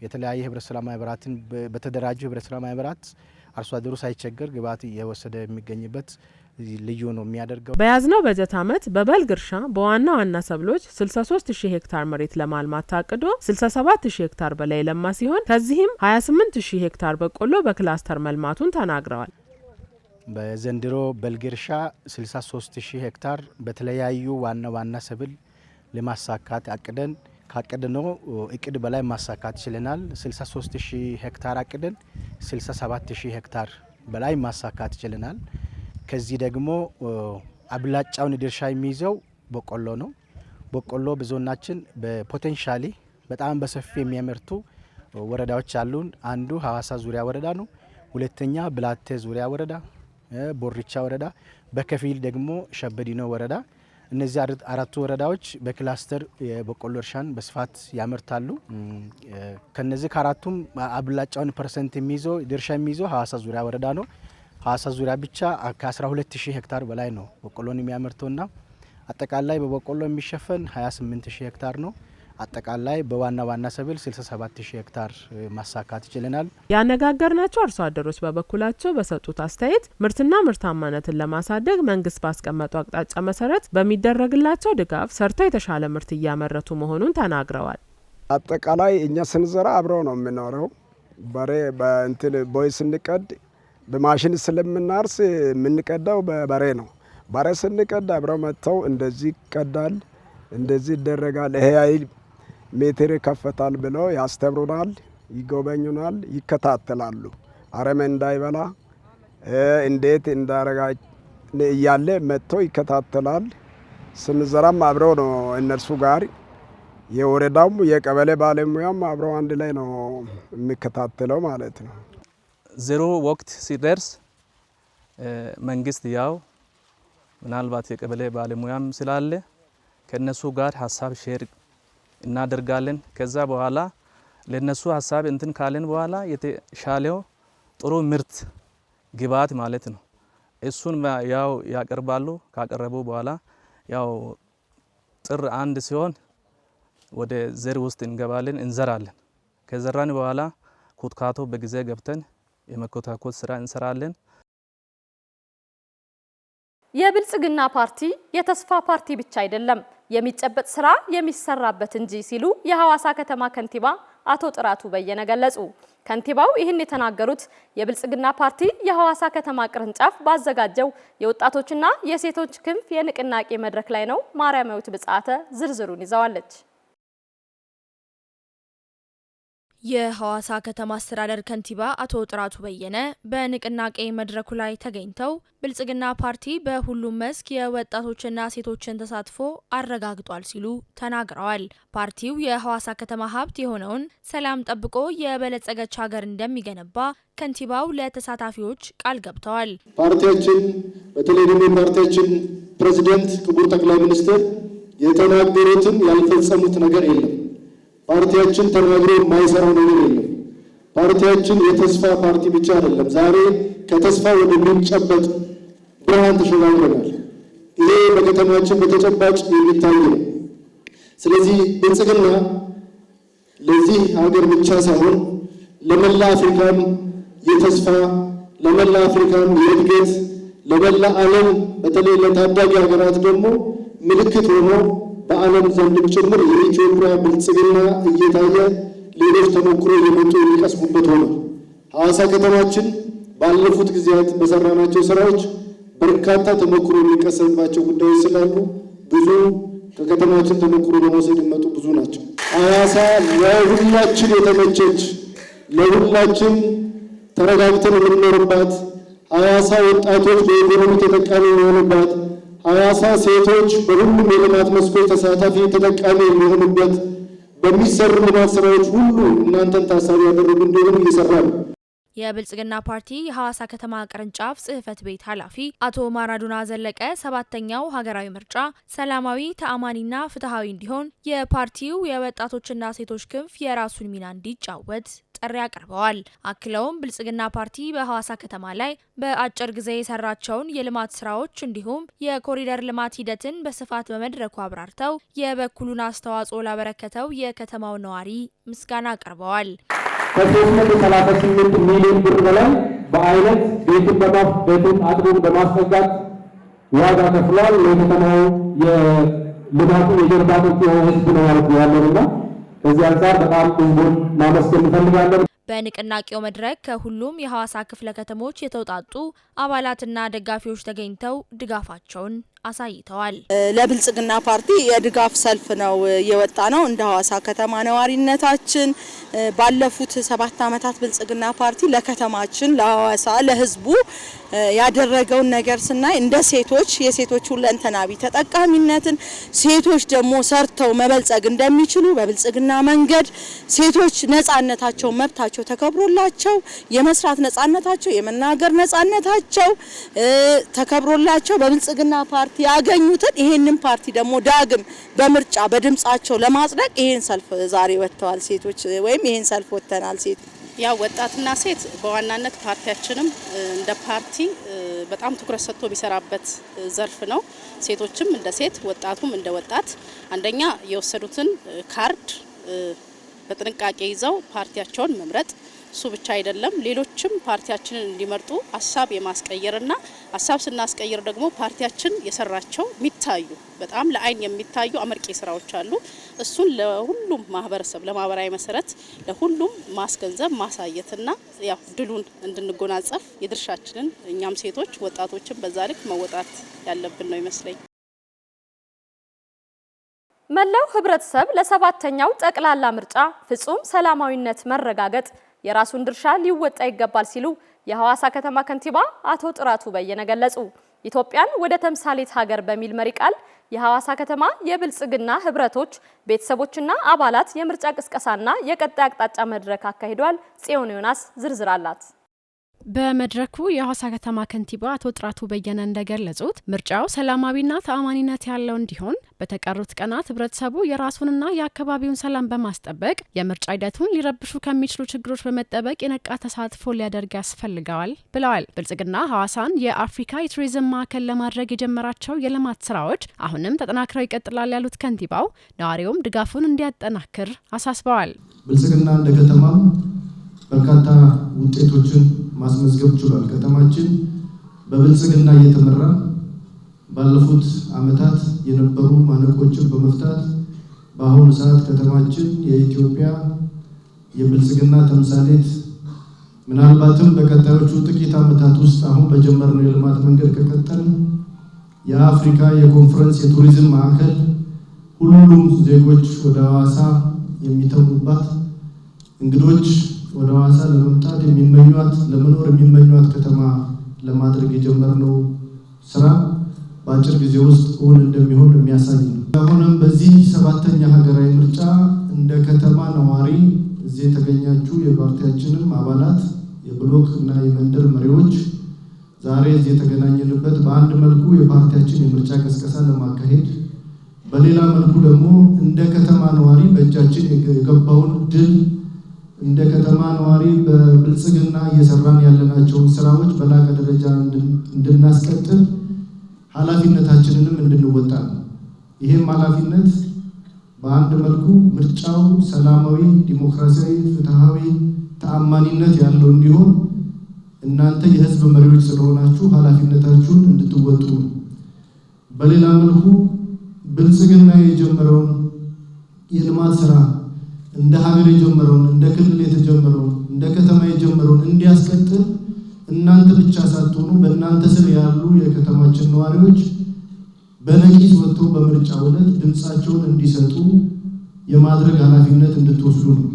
የተለያየ ህብረት ስራ ማህበራትን በተደራጁ ህብረት ስራ ማህበራት አርሶ አደሩ ሳይቸገር ግብአት እየወሰደ የሚገኝበት ልዩ ነው የሚያደርገው። በያዝነው በጀት ዓመት በበልግ እርሻ በዋና ዋና ሰብሎች 63000 ሄክታር መሬት ለማልማት ታቅዶ 67000 ሄክታር በላይ ለማ ሲሆን ከዚህም 28000 ሄክታር በቆሎ በክላስተር መልማቱን ተናግረዋል። በዘንድሮ በልግ እርሻ 63000 ሄክታር በተለያዩ ዋና ዋና ሰብል ለማሳካት አቅደን ካቀድነው እቅድ በላይ ማሳካት ችለናል። 63000 ሄክታር አቅደን 67000 ሄክታር በላይ ማሳካት ችለናል። ከዚህ ደግሞ አብላጫውን ድርሻ የሚይዘው በቆሎ ነው። በቆሎ በዞናችን በፖቴንሻሊ በጣም በሰፊ የሚያመርቱ ወረዳዎች አሉን። አንዱ ሀዋሳ ዙሪያ ወረዳ ነው። ሁለተኛ ብላቴ ዙሪያ ወረዳ፣ ቦርቻ ወረዳ፣ በከፊል ደግሞ ሸበዲኖ ወረዳ። እነዚህ አራቱ ወረዳዎች በክላስተር የበቆሎ እርሻን በስፋት ያመርታሉ። ከነዚህ ከአራቱም አብላጫውን ፐርሰንት የሚይዘው ድርሻ የሚይዘው ሀዋሳ ዙሪያ ወረዳ ነው። ሀዋሳ ዙሪያ ብቻ ከ12000 ሄክታር በላይ ነው በቆሎን የሚያመርተውና አጠቃላይ በበቆሎ የሚሸፈን 28000 ሄክታር ነው። አጠቃላይ በዋና ዋና ሰብል 67000 ሄክታር ማሳካት ይችላል። ያነጋገርናቸው አርሶ አደሮች በበኩላቸው በሰጡት አስተያየት ምርትና ምርታማነትን ለማሳደግ መንግስት ባስቀመጠው አቅጣጫ መሰረት በሚደረግላቸው ድጋፍ ሰርተው የተሻለ ምርት እያመረቱ መሆኑን ተናግረዋል። አጠቃላይ እኛ ስንዘራ አብረው ነው የምኖረው። በሬ በእንትን ቦይ ስንቀድ በማሽን ስለምናርስ የምንቀዳው በበሬ ነው። በሬ ስንቀድ አብረው መጥተው እንደዚህ ይቀዳል፣ እንደዚህ ይደረጋል፣ ይሄ አይል ሜትር ይከፈታል ብለው ያስተምሩናል፣ ይጎበኙናል፣ ይከታተላሉ። አረም እንዳይበላ እንዴት እንዳረጋ እያለ መጥተው ይከታተላል። ስንዘራም አብረው ነው እነርሱ ጋር የወረዳውም የቀበሌ ባለሙያም አብረው አንድ ላይ ነው የሚከታተለው ማለት ነው። ዜሮ ወቅት ሲደርስ መንግስት ያው ምናልባት የቀበሌ ባለሙያም ስላለ ከነሱ ጋር ሀሳብ ሼር እናደርጋለን። ከዛ በኋላ ለነሱ ሀሳብ እንትን ካለን በኋላ የተሻለው ጥሩ ምርት ግብአት ማለት ነው እሱን ያው ያቀርባሉ። ካቀረቡ በኋላ ያው ጥር 1 ሲሆን ወደ ዘር ውስጥ እንገባለን፣ እንዘራለን። ከዘራን በኋላ ኩትካቶ በጊዜ ገብተን የመኮታኮት ስራ እንሰራለን። የብልጽግና ፓርቲ የተስፋ ፓርቲ ብቻ አይደለም፣ የሚጨበጥ ስራ የሚሰራበት እንጂ ሲሉ የሐዋሳ ከተማ ከንቲባ አቶ ጥራቱ በየነ ገለጹ። ከንቲባው ይህን የተናገሩት የብልጽግና ፓርቲ የሐዋሳ ከተማ ቅርንጫፍ ባዘጋጀው የወጣቶችና የሴቶች ክንፍ የንቅናቄ መድረክ ላይ ነው። ማርያማዊት ብጻተ ዝርዝሩን ይዘዋለች። የሐዋሳ ከተማ አስተዳደር ከንቲባ አቶ ጥራቱ በየነ በንቅናቄ መድረኩ ላይ ተገኝተው ብልጽግና ፓርቲ በሁሉም መስክ የወጣቶችና ሴቶችን ተሳትፎ አረጋግጧል ሲሉ ተናግረዋል። ፓርቲው የሐዋሳ ከተማ ሀብት የሆነውን ሰላም ጠብቆ የበለጸገች ሀገር እንደሚገነባ ከንቲባው ለተሳታፊዎች ቃል ገብተዋል። ፓርቲያችን በተለይ ደግሞ ፓርቲያችን ፕሬዝዳንት ክቡር ጠቅላይ ሚኒስትር የተናገሩትን ያልፈጸሙት ነገር የለም። ፓርቲያችን ተናግሮ የማይሰራው ነገር የለም። ፓርቲያችን የተስፋ ፓርቲ ብቻ አይደለም። ዛሬ ከተስፋ ወደሚጨበጥ ብርሃን ተሸጋግረናል። ይሄ በከተማችን በተጨባጭ የሚታይ ነው። ስለዚህ ብልጽግና ለዚህ ሀገር ብቻ ሳይሆን ለመላ አፍሪካም የተስፋ ለመላ አፍሪካም የእድገት ለመላ ዓለም በተለይ ለታዳጊ ሀገራት ደግሞ ምልክት ሆኖ በዓለም ዘንድም ጭምር የኢትዮጵያ ብልጽግና እየታየ ሌሎች ተሞክሮ እየመጡ የሚቀስሙበት ሆነ። ሐዋሳ ከተማችን ባለፉት ጊዜያት በሰራናቸው ስራዎች በርካታ ተሞክሮ የሚቀሰምባቸው ጉዳዮች ስላሉ ብዙ ከከተማችን ተሞክሮ በመውሰድ የመጡ ብዙ ናቸው። ሐዋሳ ለሁላችን የተመቸች ለሁላችን ተረጋግተን የምንኖርባት፣ ሐዋሳ ወጣቶች በኢኮኖሚ ተጠቃሚ የሚሆኑባት፣ ሐዋሳ ሴቶች በሁሉም የልማት መስኮች ተሳታፊ ተጠቃሚ የሚሆኑበት በሚሰሩ ልማት ስራዎች ሁሉ እናንተን ታሳቢ ያደረጉ እንዲሆኑ እየሰራ ነው። የብልጽግና ፓርቲ የሐዋሳ ከተማ ቅርንጫፍ ጽህፈት ቤት ኃላፊ አቶ ማራዱና ዘለቀ 7ኛው ሀገራዊ ምርጫ ሰላማዊ፣ ተአማኒና ፍትሃዊ እንዲሆን የፓርቲው የወጣቶችና ሴቶች ክንፍ የራሱን ሚና እንዲጫወት ጥሪ አቅርበዋል። አክለውም ብልጽግና ፓርቲ በሐዋሳ ከተማ ላይ በአጭር ጊዜ የሰራቸውን የልማት ስራዎች እንዲሁም የኮሪደር ልማት ሂደትን በስፋት በመድረኩ አብራርተው የበኩሉን አስተዋጽኦ ላበረከተው የከተማው ነዋሪ ምስጋና አቅርበዋል። ከ338 ሚሊዮን ብር በላይ በአይነት ቤቱን አጥሩን በማስጠጋት ዋጋ ከፍሏል። የከተማው የልማቱ የጀርባ አጥንት የሆነ ህዝብ ነው ማለት ነው ያለውና ከዚህ አንጻር በጣም ህዝቡን ማመስገን እንፈልጋለን። በንቅናቄው መድረክ ከሁሉም የሐዋሳ ክፍለ ከተሞች የተውጣጡ አባላትና ደጋፊዎች ተገኝተው ድጋፋቸውን አሳይተዋል። ለብልጽግና ፓርቲ የድጋፍ ሰልፍ ነው የወጣ ነው። እንደ ሐዋሳ ከተማ ነዋሪነታችን ባለፉት 7 ዓመታት ብልጽግና ፓርቲ ለከተማችን፣ ለሐዋሳ፣ ለህዝቡ ያደረገውን ነገር ስናይ እንደ ሴቶች የሴቶች ሁለንተናዊ ተጠቃሚነትን ሴቶች ደግሞ ሰርተው መበልጸግ እንደሚችሉ በብልጽግና መንገድ ሴቶች ነጻነታቸው መብታቸው ተከብሮላቸው የመስራት ነጻነታቸው የመናገር ነጻነታቸው ተከብሮላቸው በብልጽግና ፓርቲ ያገኙትን ይሄንን ፓርቲ ደግሞ ዳግም በምርጫ በድምጻቸው ለማጽደቅ ይሄን ሰልፍ ዛሬ ወጥተዋል ሴቶች ወይም ይሄን ሰልፍ ወጥተናል ሴት ያው ወጣትና ሴት በዋናነት ፓርቲያችንም እንደ ፓርቲ በጣም ትኩረት ሰጥቶ የሚሰራበት ዘርፍ ነው። ሴቶችም እንደ ሴት ወጣቱም እንደ ወጣት አንደኛ የወሰዱትን ካርድ በጥንቃቄ ይዘው ፓርቲያቸውን መምረጥ እሱ ብቻ አይደለም ሌሎችም ፓርቲያችንን እንዲመርጡ ሀሳብ የማስቀየርና ሀሳብ ስናስቀይር ደግሞ ፓርቲያችን የሰራቸው የሚታዩ በጣም ለአይን የሚታዩ አመርቂ ስራዎች አሉ። እሱን ለሁሉም ማህበረሰብ ለማህበራዊ መሰረት ለሁሉም ማስገንዘብ ማሳየትና ያው ድሉን እንድንጎናጸፍ የድርሻችንን እኛም ሴቶች ወጣቶችን በዛ ልክ መወጣት ያለብን ነው ይመስለኝ። መላው ህብረተሰብ ለ7ኛው ጠቅላላ ምርጫ ፍጹም ሰላማዊነት መረጋገጥ የራሱን ድርሻ ሊወጣ ይገባል ሲሉ የሐዋሳ ከተማ ከንቲባ አቶ ጥራቱ በየነ ገለጹ። ኢትዮጵያን ወደ ተምሳሌት ሀገር በሚል መሪ ቃል የሐዋሳ ከተማ የብልጽግና ህብረቶች ቤተሰቦችና አባላት የምርጫ ቅስቀሳና የቀጣይ አቅጣጫ መድረክ አካሂዷል። ጽዮን ዮናስ ዝርዝር አላት። በመድረኩ የሐዋሳ ከተማ ከንቲባ አቶ ጥራቱ በየነ እንደገለጹት ምርጫው ሰላማዊና ተአማኒነት ያለው እንዲሆን በተቀሩት ቀናት ህብረተሰቡ የራሱንና የአካባቢውን ሰላም በማስጠበቅ የምርጫ ሂደቱን ሊረብሹ ከሚችሉ ችግሮች በመጠበቅ የነቃ ተሳትፎ ሊያደርግ ያስፈልገዋል ብለዋል። ብልጽግና ሐዋሳን የአፍሪካ የቱሪዝም ማዕከል ለማድረግ የጀመራቸው የልማት ስራዎች አሁንም ተጠናክረው ይቀጥላል ያሉት ከንቲባው ነዋሪውም ድጋፉን እንዲያጠናክር አሳስበዋል። ብልጽግና እንደ ከተማ በርካታ ውጤቶችን ማስመዝገብ ችሏል። ከተማችን በብልጽግና እየተመራ ባለፉት ዓመታት የነበሩ ማነቆችን በመፍታት በአሁኑ ሰዓት ከተማችን የኢትዮጵያ የብልጽግና ተምሳሌት ምናልባትም በቀጣዮቹ ጥቂት ዓመታት ውስጥ አሁን በጀመርነው የልማት መንገድ ከቀጠል የአፍሪካ የኮንፈረንስ የቱሪዝም ማዕከል ሁሉም ዜጎች ወደ ሐዋሳ የሚተሙባት እንግዶች ወደ ሐዋሳ ለመምጣት የሚመኙት ለመኖር የሚመኙት ከተማ ለማድረግ የጀመርነው ስራ በአጭር ጊዜ ውስጥ እውን እንደሚሆን የሚያሳይ ነው። አሁንም በዚህ 7ኛ ሀገራዊ ምርጫ እንደ ከተማ ነዋሪ እዚህ የተገኛችሁ የፓርቲያችንም አባላት የብሎክ እና የመንደር መሪዎች ዛሬ እዚህ የተገናኘንበት በአንድ መልኩ የፓርቲያችን የምርጫ ቅስቀሳ ለማካሄድ በሌላ መልኩ ደግሞ እንደ ከተማ ነዋሪ በእጃችን የገባውን ድል እንደ ከተማ ነዋሪ በብልጽግና እየሰራን ያለናቸውን ስራዎች በላቀ ደረጃ እንድናስቀጥል ኃላፊነታችንንም እንድንወጣ ነው። ይሄም ኃላፊነት በአንድ መልኩ ምርጫው ሰላማዊ፣ ዲሞክራሲያዊ፣ ፍትሃዊ፣ ተአማኒነት ያለው እንዲሆን እናንተ የህዝብ መሪዎች ስለሆናችሁ ኃላፊነታችሁን እንድትወጡ ነው። በሌላ መልኩ ብልጽግና የጀመረውን የልማት ስራ እንደ ሀገር የጀመረውን እንደ ክልል የተጀመረውን እንደ ከተማ የጀመረውን እንዲያስቀጥል እናንተ ብቻ ሳትሆኑ በእናንተ ስር ያሉ የከተማችን ነዋሪዎች በነቂስ ወጥተው በምርጫው ዕለት ድምጻቸውን እንዲሰጡ የማድረግ ኃላፊነት እንድትወስዱ ነው።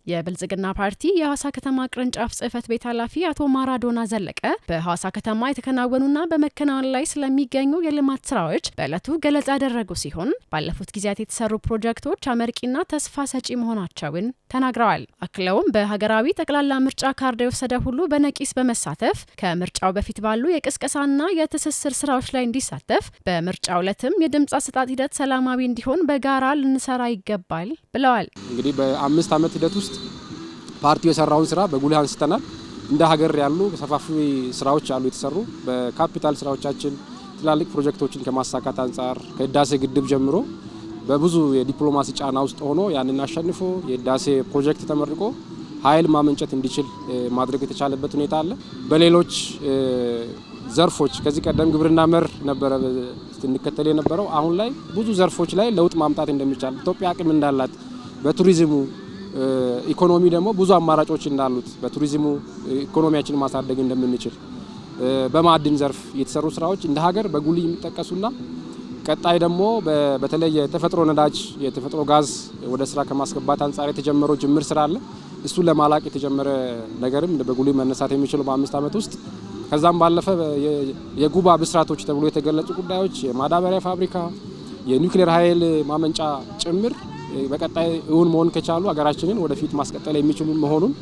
የብልጽግና ፓርቲ የሐዋሳ ከተማ ቅርንጫፍ ጽህፈት ቤት ኃላፊ አቶ ማራዶና ዘለቀ በሐዋሳ ከተማ የተከናወኑና በመከናወን ላይ ስለሚገኙ የልማት ስራዎች በዕለቱ ገለጻ ያደረጉ ሲሆን ባለፉት ጊዜያት የተሰሩ ፕሮጀክቶች አመርቂና ተስፋ ሰጪ መሆናቸውን ተናግረዋል። አክለውም በሀገራዊ ጠቅላላ ምርጫ ካርድ የወሰደ ሁሉ በነቂስ በመሳተፍ ከምርጫው በፊት ባሉ የቅስቀሳና የትስስር ስራዎች ላይ እንዲሳተፍ፣ በምርጫው ዕለትም የድምጽ አሰጣጥ ሂደት ሰላማዊ እንዲሆን በጋራ ልንሰራ ይገባል ብለዋል። እንግዲህ በ5 ዓመት ሂደት ውስጥ ፓርቲው የሰራውን ስራ በጉልህ አንስተናል። እንደ ሀገር ያሉ ሰፋፊ ስራዎች አሉ የተሰሩ። በካፒታል ስራዎቻችን ትላልቅ ፕሮጀክቶችን ከማሳካት አንጻር ከህዳሴ ግድብ ጀምሮ በብዙ የዲፕሎማሲ ጫና ውስጥ ሆኖ ያንን አሸንፎ የህዳሴ ፕሮጀክት ተመርቆ ኃይል ማመንጨት እንዲችል ማድረግ የተቻለበት ሁኔታ አለ። በሌሎች ዘርፎች ከዚህ ቀደም ግብርና መር ነበረ እንከተል የነበረው። አሁን ላይ ብዙ ዘርፎች ላይ ለውጥ ማምጣት እንደሚቻል ኢትዮጵያ አቅም እንዳላት በቱሪዝሙ ኢኮኖሚ ደግሞ ብዙ አማራጮች እንዳሉት በቱሪዝሙ ኢኮኖሚያችንን ማሳደግ እንደምንችል በማዕድን ዘርፍ የተሰሩ ስራዎች እንደ ሀገር በጉልህ የሚጠቀሱና ቀጣይ ደግሞ በተለይ የተፈጥሮ ነዳጅ የተፈጥሮ ጋዝ ወደ ስራ ከማስገባት አንጻር የተጀመረው ጅምር ስራ አለ። እሱን ለማላቅ የተጀመረ ነገርም በጉልህ መነሳት የሚችለው በ5 ዓመት ውስጥ ከዛም ባለፈ የጉባ ብስራቶች ተብሎ የተገለጹ ጉዳዮች የማዳበሪያ ፋብሪካ የኒውክሌር ኃይል ማመንጫ ጭምር በቀጣይ እውን መሆን ከቻሉ ሀገራችንን ወደፊት ማስቀጠል የሚችሉ መሆኑን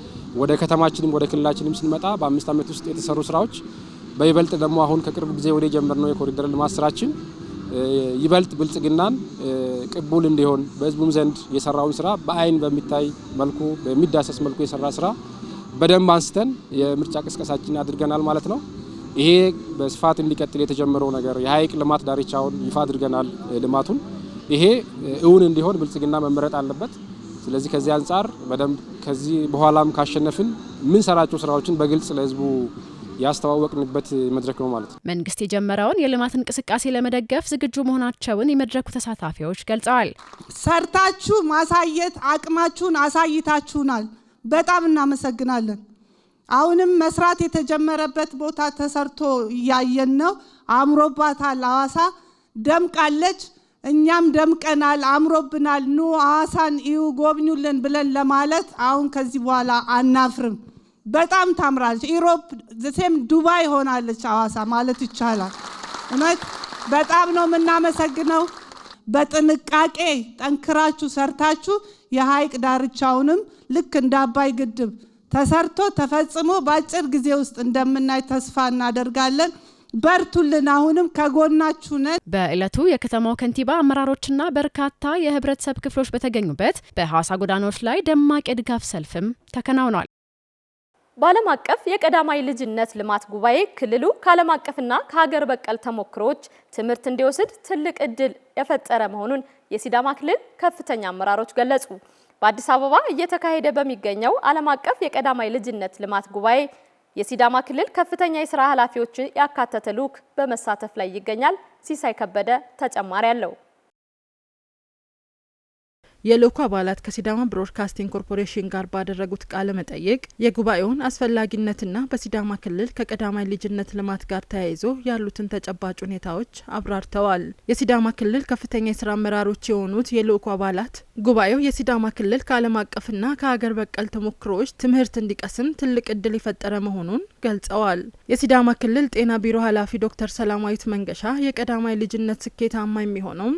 ወደ ከተማችንም ወደ ክልላችንም ስንመጣ በ5 ዓመት ውስጥ የተሰሩ ስራዎች በይበልጥ ደግሞ አሁን ከቅርብ ጊዜ ወደ ጀመርነው የኮሪደር ልማት ስራችን ይበልጥ ብልጽግናን ቅቡል እንዲሆን በህዝቡም ዘንድ የሰራውን ስራ በአይን በሚታይ መልኩ በሚዳሰስ መልኩ የሰራ ስራ በደንብ አንስተን የምርጫ ቅስቀሳችን አድርገናል ማለት ነው። ይሄ በስፋት እንዲቀጥል የተጀመረው ነገር የሀይቅ ልማት ዳርቻውን ይፋ አድርገናል ልማቱን። ይሄ እውን እንዲሆን ብልጽግና መመረጥ አለበት። ስለዚህ ከዚህ አንጻር በደንብ ከዚህ በኋላም ካሸነፍን ምን ሰራቸው ስራዎችን በግልጽ ለህዝቡ ያስተዋወቅንበት መድረክ ነው ማለት ነው። መንግስት የጀመረውን የልማት እንቅስቃሴ ለመደገፍ ዝግጁ መሆናቸውን የመድረኩ ተሳታፊዎች ገልጸዋል። ሰርታችሁ ማሳየት አቅማችሁን አሳይታችሁናል። በጣም እናመሰግናለን። አሁንም መስራት የተጀመረበት ቦታ ተሰርቶ እያየን ነው። አምሮባታል። ሐዋሳ ደምቃለች። እኛም ደምቀናል፣ አምሮብናል። ኑ ሐዋሳን እዩ ጎብኙልን ብለን ለማለት አሁን ከዚህ በኋላ አናፍርም። በጣም ታምራለች። ኢሮፕ ዘሴም ዱባይ ሆናለች ሐዋሳ ማለት ይቻላል። እውነት በጣም ነው የምናመሰግነው። በጥንቃቄ ጠንክራችሁ ሰርታችሁ የሀይቅ ዳርቻውንም ልክ እንደ አባይ ግድብ ተሰርቶ ተፈጽሞ በአጭር ጊዜ ውስጥ እንደምናይ ተስፋ እናደርጋለን። በርቱልን፣ አሁንም ከጎናችሁ ነን። በዕለቱ የከተማው ከንቲባ አመራሮችና በርካታ የህብረተሰብ ክፍሎች በተገኙበት በሐዋሳ ጎዳናዎች ላይ ደማቅ የድጋፍ ሰልፍም ተከናውኗል። በዓለም አቀፍ የቀዳማይ ልጅነት ልማት ጉባኤ ክልሉ ከዓለም አቀፍና ከሀገር በቀል ተሞክሮች ትምህርት እንዲወስድ ትልቅ እድል የፈጠረ መሆኑን የሲዳማ ክልል ከፍተኛ አመራሮች ገለጹ። በአዲስ አበባ እየተካሄደ በሚገኘው ዓለም አቀፍ የቀዳማይ ልጅነት ልማት ጉባኤ የሲዳማ ክልል ከፍተኛ የስራ ኃላፊዎችን ያካተተ ልዑክ በመሳተፍ ላይ ይገኛል። ሲሳይ ከበደ ተጨማሪ አለው። የልዑኩ አባላት ከሲዳማ ብሮድካስቲንግ ኮርፖሬሽን ጋር ባደረጉት ቃለ መጠይቅ የጉባኤውን አስፈላጊነትና በሲዳማ ክልል ከቀዳማይ ልጅነት ልማት ጋር ተያይዞ ያሉትን ተጨባጭ ሁኔታዎች አብራርተዋል። የሲዳማ ክልል ከፍተኛ የስራ አመራሮች የሆኑት የልዑኩ አባላት ጉባኤው የሲዳማ ክልል ከዓለም አቀፍና ከሀገር በቀል ተሞክሮዎች ትምህርት እንዲቀስም ትልቅ እድል የፈጠረ መሆኑን ገልጸዋል። የሲዳማ ክልል ጤና ቢሮ ኃላፊ ዶክተር ሰላማዊት መንገሻ የቀዳማይ ልጅነት ስኬታማ የሚሆነው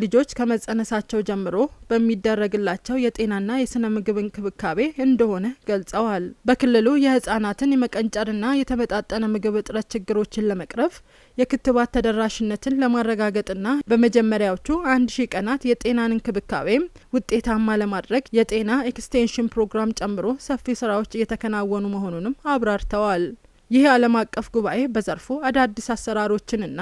ልጆች ከመጸነሳቸው ጀምሮ በሚደረግላቸው የጤናና የስነ ምግብ እንክብካቤ እንደሆነ ገልጸዋል። በክልሉ የህጻናትን የመቀንጨርና የተመጣጠነ ምግብ እጥረት ችግሮችን ለመቅረፍ የክትባት ተደራሽነትን ለማረጋገጥና በመጀመሪያዎቹ 1000 ቀናት የጤናን እንክብካቤ ውጤታማ ለማድረግ የጤና ኤክስቴንሽን ፕሮግራም ጨምሮ ሰፊ ስራዎች እየተከናወኑ መሆኑንም አብራርተዋል። ይህ ዓለም አቀፍ ጉባኤ በዘርፉ አዳዲስ አሰራሮችንና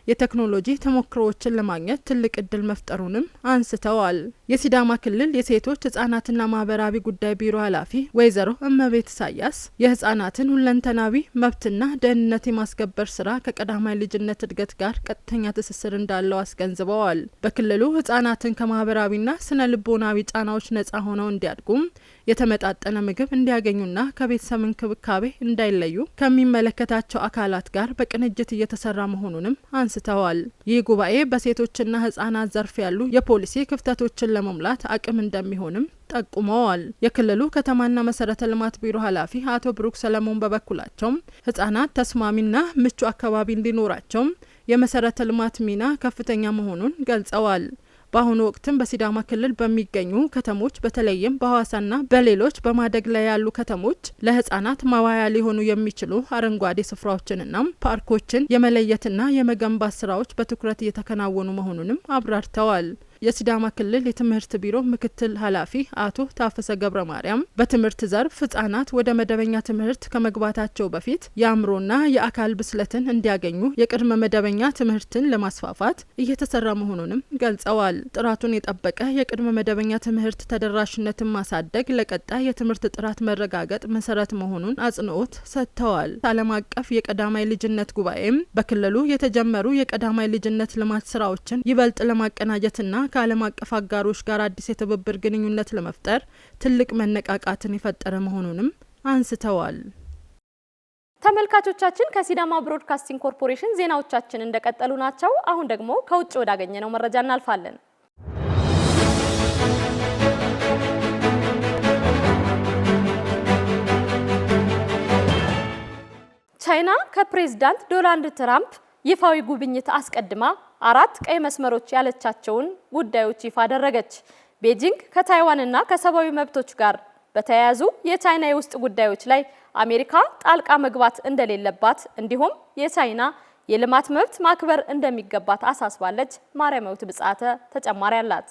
የቴክኖሎጂ ተሞክሮዎችን ለማግኘት ትልቅ እድል መፍጠሩንም አንስተዋል። የሲዳማ ክልል የሴቶች ህጻናትና ማህበራዊ ጉዳይ ቢሮ ኃላፊ ወይዘሮ እመቤት ኢሳያስ የህጻናትን ሁለንተናዊ መብትና ደህንነት የማስከበር ስራ ከቀዳማይ ልጅነት እድገት ጋር ቀጥተኛ ትስስር እንዳለው አስገንዝበዋል። በክልሉ ህጻናትን ከማህበራዊና ስነ ልቦናዊ ጫናዎች ነጻ ሆነው እንዲያድጉም የተመጣጠነ ምግብ እንዲያገኙና ከቤተሰብ እንክብካቤ እንዳይለዩ ከሚመለከታቸው አካላት ጋር በቅንጅት እየተሰራ መሆኑንም አንስተዋል። ይህ ጉባኤ በሴቶችና ህጻናት ዘርፍ ያሉ የፖሊሲ ክፍተቶችን ለመሙላት አቅም እንደሚሆንም ጠቁመዋል። የክልሉ ከተማና መሰረተ ልማት ቢሮ ኃላፊ አቶ ብሩክ ሰለሞን በበኩላቸው ህጻናት ተስማሚና ምቹ አካባቢ እንዲኖራቸው የመሰረተ ልማት ሚና ከፍተኛ መሆኑን ገልጸዋል። በአሁኑ ወቅትም በሲዳማ ክልል በሚገኙ ከተሞች በተለይም በሐዋሳና በሌሎች በማደግ ላይ ያሉ ከተሞች ለህጻናት ማዋያ ሊሆኑ የሚችሉ አረንጓዴ ስፍራዎችንና ፓርኮችን የመለየትና የመገንባት ስራዎች በትኩረት እየተከናወኑ መሆኑንም አብራርተዋል። የሲዳማ ክልል የትምህርት ቢሮ ምክትል ኃላፊ አቶ ታፈሰ ገብረ ማርያም በትምህርት ዘርፍ ህጻናት ወደ መደበኛ ትምህርት ከመግባታቸው በፊት የአእምሮና የአካል ብስለትን እንዲያገኙ የቅድመ መደበኛ ትምህርትን ለማስፋፋት እየተሰራ መሆኑንም ገልጸዋል። ጥራቱን የጠበቀ የቅድመ መደበኛ ትምህርት ተደራሽነትን ማሳደግ ለቀጣይ የትምህርት ጥራት መረጋገጥ መሰረት መሆኑን አጽንኦት ሰጥተዋል። ዓለም አቀፍ የቀዳማይ ልጅነት ጉባኤም በክልሉ የተጀመሩ የቀዳማይ ልጅነት ልማት ስራዎችን ይበልጥ ለማቀናጀትና ከዓለም አቀፍ አጋሮች ጋር አዲስ የትብብር ግንኙነት ለመፍጠር ትልቅ መነቃቃትን የፈጠረ መሆኑንም አንስተዋል። ተመልካቾቻችን ከሲዳማ ብሮድካስቲንግ ኮርፖሬሽን ዜናዎቻችን እንደቀጠሉ ናቸው። አሁን ደግሞ ከውጭ ወዳገኘነው መረጃ እናልፋለን። ቻይና ከፕሬዝዳንት ዶናልድ ትራምፕ ይፋዊ ጉብኝት አስቀድማ 4 ቀይ መስመሮች ያለቻቸውን ጉዳዮች ይፋ አደረገች። ቤጂንግ ከታይዋንና ከሰብአዊ መብቶች ጋር በተያያዙ የቻይና የውስጥ ጉዳዮች ላይ አሜሪካ ጣልቃ መግባት እንደሌለባት እንዲሁም የቻይና የልማት መብት ማክበር እንደሚገባት አሳስባለች። ማርያማዊት ብጻተ ተጨማሪ አላት።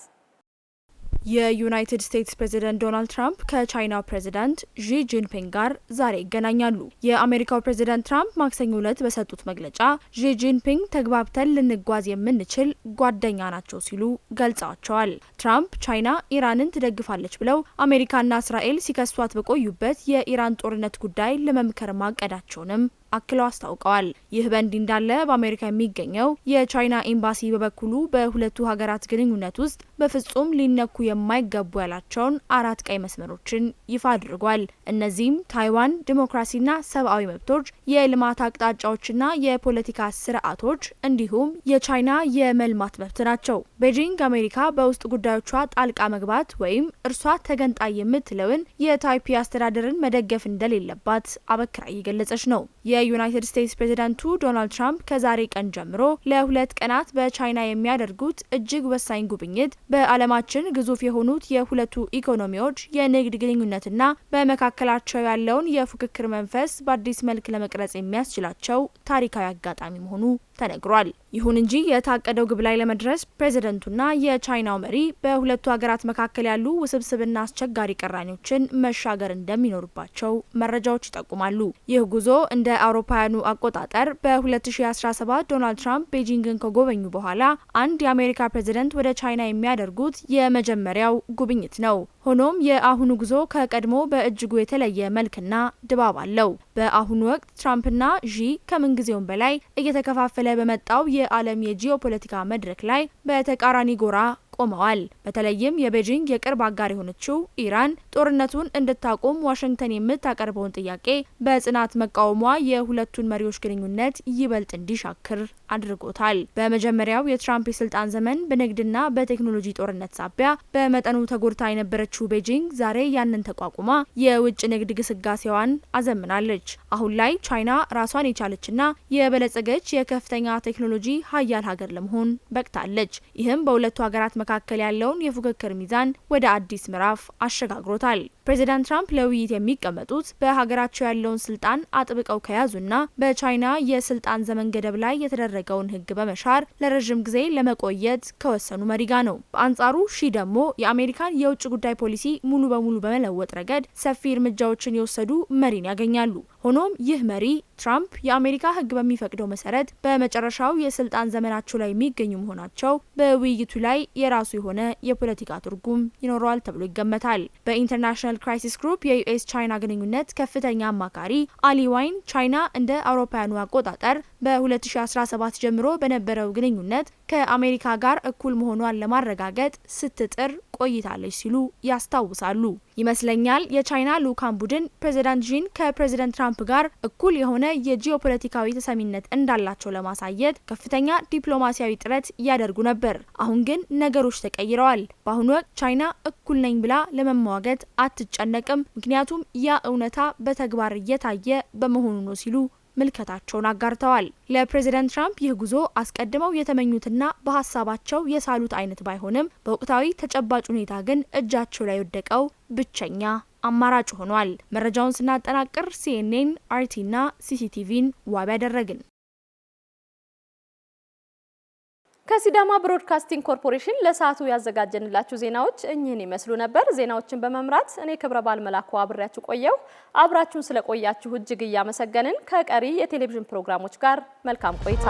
የዩናይትድ ስቴትስ ፕሬዚደንት ዶናልድ ትራምፕ ከቻይናው ፕሬዚዳንት ዢ ጂንፒንግ ጋር ዛሬ ይገናኛሉ። የአሜሪካው ፕሬዚዳንት ትራምፕ ማክሰኞ ዕለት በሰጡት መግለጫ ዢ ጂንፒንግ ተግባብተን ልንጓዝ የምንችል ጓደኛ ናቸው ሲሉ ገልጸዋቸዋል። ትራምፕ ቻይና ኢራንን ትደግፋለች ብለው አሜሪካና እስራኤል ሲከሷት በቆዩበት የኢራን ጦርነት ጉዳይ ለመምከር ማቀዳቸውንም አክለው አስታውቀዋል። ይህ በእንዲህ እንዳለ በአሜሪካ የሚገኘው የቻይና ኤምባሲ በበኩሉ በሁለቱ ሀገራት ግንኙነት ውስጥ በፍጹም ሊነኩ የማይገቡ ያላቸውን 4 ቀይ መስመሮችን ይፋ አድርጓል። እነዚህም ታይዋን፣ ዲሞክራሲና ሰብአዊ መብቶች፣ የልማት አቅጣጫዎችና የፖለቲካ ስርዓቶች እንዲሁም የቻይና የመልማት መብት ናቸው። ቤጂንግ አሜሪካ በውስጥ ጉዳዮቿ ጣልቃ መግባት ወይም እርሷ ተገንጣይ የምትለውን የታይፒ አስተዳደርን መደገፍ እንደሌለባት አበክራ እየገለጸች ነው። የዩናይትድ ስቴትስ ፕሬዚዳንቱ ዶናልድ ትራምፕ ከዛሬ ቀን ጀምሮ ለ2 ቀናት በቻይና የሚያደርጉት እጅግ ወሳኝ ጉብኝት በዓለማችን ግዙፍ የሆኑት የሁለቱ ኢኮኖሚዎች የንግድ ግንኙነትና በመካከላቸው ያለውን የፉክክር መንፈስ በአዲስ መልክ ለመቅረጽ የሚያስችላቸው ታሪካዊ አጋጣሚ መሆኑ ተነግሯል። ይሁን እንጂ የታቀደው ግብ ላይ ለመድረስ ፕሬዚደንቱና የቻይናው መሪ በሁለቱ ሀገራት መካከል ያሉ ውስብስብና አስቸጋሪ ቅራኔዎችን መሻገር እንደሚኖርባቸው መረጃዎች ይጠቁማሉ። ይህ ጉዞ እንደ አውሮፓውያኑ አቆጣጠር በ2017 ዶናልድ ትራምፕ ቤጂንግን ከጎበኙ በኋላ አንድ የአሜሪካ ፕሬዚደንት ወደ ቻይና የሚያደርጉት የመጀመሪያው ጉብኝት ነው። ሆኖም የአሁኑ ጉዞ ከቀድሞ በእጅጉ የተለየ መልክና ድባብ አለው። በአሁኑ ወቅት ትራምፕና ዢ ከምንጊዜውም በላይ እየተከፋፈለ በመጣው የዓለም የጂኦፖለቲካ መድረክ ላይ በተቃራኒ ጎራ ቆመዋል። በተለይም የቤጂንግ የቅርብ አጋር የሆነችው ኢራን ጦርነቱን እንድታቆም ዋሽንግተን የምታቀርበውን ጥያቄ በጽናት መቃወሟ የሁለቱን መሪዎች ግንኙነት ይበልጥ እንዲሻክር አድርጎታል። በመጀመሪያው የትራምፕ የስልጣን ዘመን በንግድና በቴክኖሎጂ ጦርነት ሳቢያ በመጠኑ ተጎድታ የነበረችው ቤጂንግ ዛሬ ያንን ተቋቁማ የውጭ ንግድ ግስጋሴዋን አዘምናለች። አሁን ላይ ቻይና ራሷን የቻለችና የበለጸገች የከፍተኛ ቴክኖሎጂ ሀያል ሀገር ለመሆን በቅታለች። ይህም በሁለቱ ሀገራት መካከል ያለውን የፉክክር ሚዛን ወደ አዲስ ምዕራፍ አሸጋግሮታል። ፕሬዚዳንት ትራምፕ ለውይይት የሚቀመጡት በሀገራቸው ያለውን ስልጣን አጥብቀው ከያዙና በቻይና የስልጣን ዘመን ገደብ ላይ የተደረገውን ህግ በመሻር ለረጅም ጊዜ ለመቆየት ከወሰኑ መሪ ጋር ነው። በአንጻሩ ሺ ደግሞ የአሜሪካን የውጭ ጉዳይ ፖሊሲ ሙሉ በሙሉ በመለወጥ ረገድ ሰፊ እርምጃዎችን የወሰዱ መሪን ያገኛሉ። ሆኖም ይህ መሪ ትራምፕ የአሜሪካ ህግ በሚፈቅደው መሰረት በመጨረሻው የስልጣን ዘመናቸው ላይ የሚገኙ መሆናቸው በውይይቱ ላይ የራሱ የሆነ የፖለቲካ ትርጉም ይኖረዋል ተብሎ ይገመታል። በኢንተርናሽናል ክራይሲስ ግሩፕ የዩኤስ ቻይና ግንኙነት ከፍተኛ አማካሪ አሊ ዋይን ቻይና እንደ አውሮፓውያኑ አቆጣጠር በ2017 ጀምሮ በነበረው ግንኙነት ከአሜሪካ ጋር እኩል መሆኗን ለማረጋገጥ ስትጥር ቆይታለች ሲሉ ያስታውሳሉ። ይመስለኛል የቻይና ልኡካን ቡድን ፕሬዚዳንት ዢን ከፕሬዚዳንት ትራምፕ ጋር እኩል የሆነ የጂኦፖለቲካዊ ተሰሚነት እንዳላቸው ለማሳየት ከፍተኛ ዲፕሎማሲያዊ ጥረት ያደርጉ ነበር። አሁን ግን ነገሮች ተቀይረዋል። በአሁኑ ወቅት ቻይና እኩል ነኝ ብላ ለመሟገት አትጨነቅም፣ ምክንያቱም ያ እውነታ በተግባር እየታየ በመሆኑ ነው ሲሉ ምልከታቸውን አጋርተዋል። ለፕሬዚዳንት ትራምፕ ይህ ጉዞ አስቀድመው የተመኙትና በሀሳባቸው የሳሉት አይነት ባይሆንም በወቅታዊ ተጨባጭ ሁኔታ ግን እጃቸው ላይ ወደቀው ብቸኛ አማራጭ ሆኗል። መረጃውን ስናጠናቅር ሲኤንኤን፣ አርቲና ሲሲቲቪን ዋቢ ያደረግን። ከሲዳማ ብሮድካስቲንግ ኮርፖሬሽን ለሰዓቱ ያዘጋጀንላችሁ ዜናዎች እኚህን ይመስሉ ነበር። ዜናዎችን በመምራት እኔ ክብረባል መላኩ አብሬያችሁ ቆየው። አብራችሁን ስለቆያችሁ እጅግ እያመሰገንን ከቀሪ የቴሌቪዥን ፕሮግራሞች ጋር መልካም ቆይታ